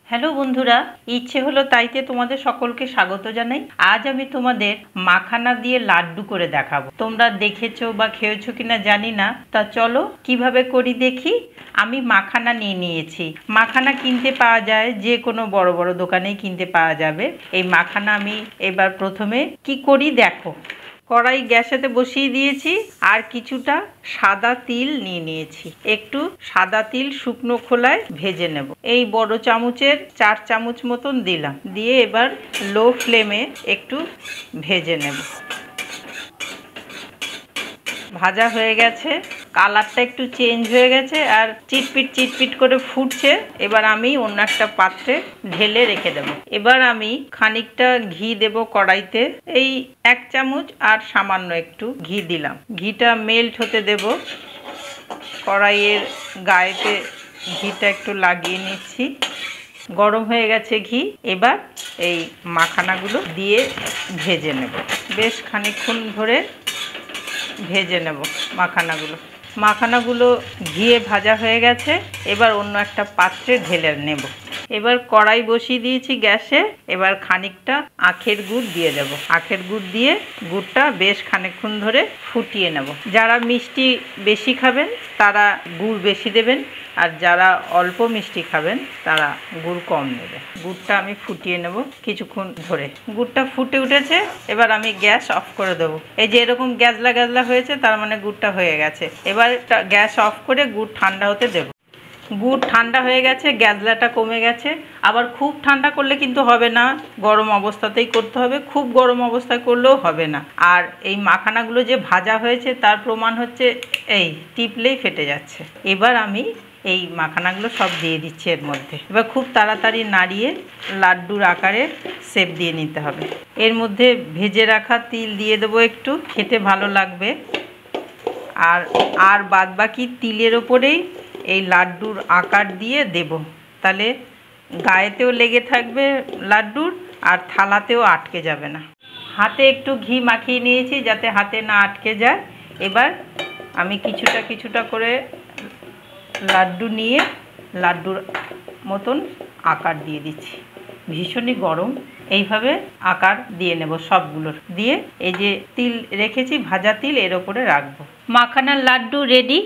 Hello বন্ধুরা, ইচ্ছে হলো তাইতে তোমাদের সকলকে স্বাগত জানাই। আজ আমি তোমাদের মাখানা দিয়ে লাড্ডু করে দেখাবো। তোমরা দেখেছো বা খেয়েছো কিনা জানি না, তা চলো কিভাবে করি দেখি। আমি মাখানা নিয়ে নিয়েছি। মাখানা কিনতে পাওয়া যায়, যে কোনো বড় বড় দোকানেই কিনতে পাওয়া যাবে। এই মাখানা আমি এবার প্রথমে কি করি দেখো। কড়াই গ্যাসেতে বসিয়ে দিয়েছি আর কিছুটা সাদা তিল নিয়ে নিয়েছি। একটু সাদা তিল শুকনো খোলায় ভেজে নেব। এই বড় চামচের 4 চামচ মতন দিলাম, দিয়ে এবার লো ফ্লেমে একটু ভেজে নেব। ভাজা হয়ে গেছে, কালারটা একটু চেঞ্জ হয়ে গেছে আর চিটপিট চিটপিট করে ফুটছে। এবার আমি অন্য একটা পাত্রে ঢেলে রেখে দেব। এবার আমি খানিকটা ঘি দেব কড়াইতে। এই 1 চামচ আর সামান্য একটু ঘি দিলাম। ঘিটা মেল্ট হতে দেব। কড়াইয়ের গায়েতে ঘিটা একটু লাগিয়ে নিচ্ছি। গরম হয়ে গেছে ঘি। এবার এই মাখানাগুলো দিয়ে ভেজে নেব। বেশ খানিকক্ষণ ধরে ভেজে নেব মাখানাগুলো ঘিয়ে ভাজা হয়ে গেছে। এবার অন্য একটা পাত্রে ঢেলে নেব। এবার কড়াই বসিয়ে দিয়েছি গ্যাসে। এবার খানিকটা আখের গুড় দিয়ে দেব। আখের গুড় দিয়ে গুড়টা বেশ খানিকক্ষণ ধরে ফুটিয়ে নেব। যারা মিষ্টি বেশি খাবেন তারা গুড় বেশি দেবেন, আর যারা অল্প মিষ্টি খাবেন তারা গুড় কম নেবে। গুড়টা আমি ফুটিয়ে নেব কিছুক্ষণ ধরে। গুড়টা ফুটে উঠেছে, এবার আমি গ্যাস অফ করে দেবো। এই যে এরকম গ্যাজলা গ্যাজলা হয়েছে, তার মানে গুড়টা হয়ে গেছে। এবার গ্যাস অফ করে গুড় ঠান্ডা হতে দেব। গুড় ঠান্ডা হয়ে গেছে, গ্যাজলাটা কমে গেছে। আবার খুব ঠান্ডা করলে কিন্তু হবে না, গরম অবস্থাতেই করতে হবে। খুব গরম অবস্থায় করলেও হবে না। আর এই মাখানাগুলো যে ভাজা হয়েছে তার প্রমাণ হচ্ছে এই টিপলেই ফেটে যাচ্ছে। এবার আমি এই মাখানাগুলো সব দিয়ে দিচ্ছি এর মধ্যে। এবার খুব তাড়াতাড়ি নাড়িয়ে লাড্ডুর আকারে শেপ দিয়ে নিতে হবে। এর মধ্যে ভেজে রাখা তিল দিয়ে দেবো, একটু খেতে ভালো লাগবে। আর বাদবাকি তিলের ওপরেই এই লাড্ডুর আকার দিয়ে দেব। তাহলে গায়েতেও লেগে থাকবে লাড্ডুর, আর থালাতেও আটকে যাবে না। হাতে একটু ঘি মাখিয়ে নিয়েছি যাতে হাতে না আটকে যায়। এবার আমি কিছুটা কিছুটা করে লাড্ডু নিয়ে লাড্ডুর মতন আকার দিয়ে দিচ্ছি। ভীষণই গরম। এইভাবে আকার দিয়ে নেব সবগুলোর। দিয়ে এই যে তিল রেখেছি, ভাজা তিল এর ওপরে রাখবো। মাখানার লাড্ডু রেডি।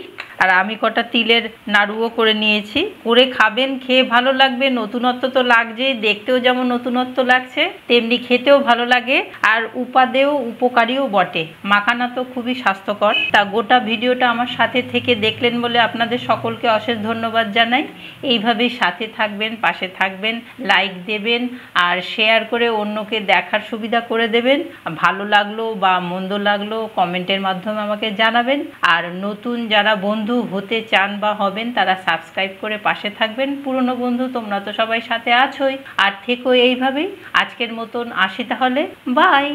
আর আমি কটা তিলের নাড়ুও করে নিয়েছি। করে খাবেন, খেয়ে ভালো লাগবে। নতুনত্ব তো লাগছেই, দেখতেও যেমন নতুনত্ব লাগছে তেমনি খেতেও ভালো লাগে, আর উপাদেয় উপকারীও বটে। মাখানা তো খুবই স্বাস্থ্যকর। তা গোটা ভিডিওটা আমার সাথে থেকে দেখলেন বলে আপনাদের সকলকে অশেষ ধন্যবাদ জানাই। এইভাবেই সাথে থাকবেন, পাশে থাকবেন, লাইক দেবেন আর শেয়ার করে অন্যকে দেখার সুবিধা করে দেবেন। ভালো লাগলো বা মন্দ লাগলো কমেন্টের মাধ্যমে আমাকে জানাবেন। আর নতুন যারা বন্ধু হতে চান বা হবেন তারা সাবস্ক্রাইব করে পাশে থাকবেন। পুরনো বন্ধু তোমরা তো সবাই সাথে আছোই, আর থেকো এইভাবেই। আজকের মতন আসি তাহলে, বাই।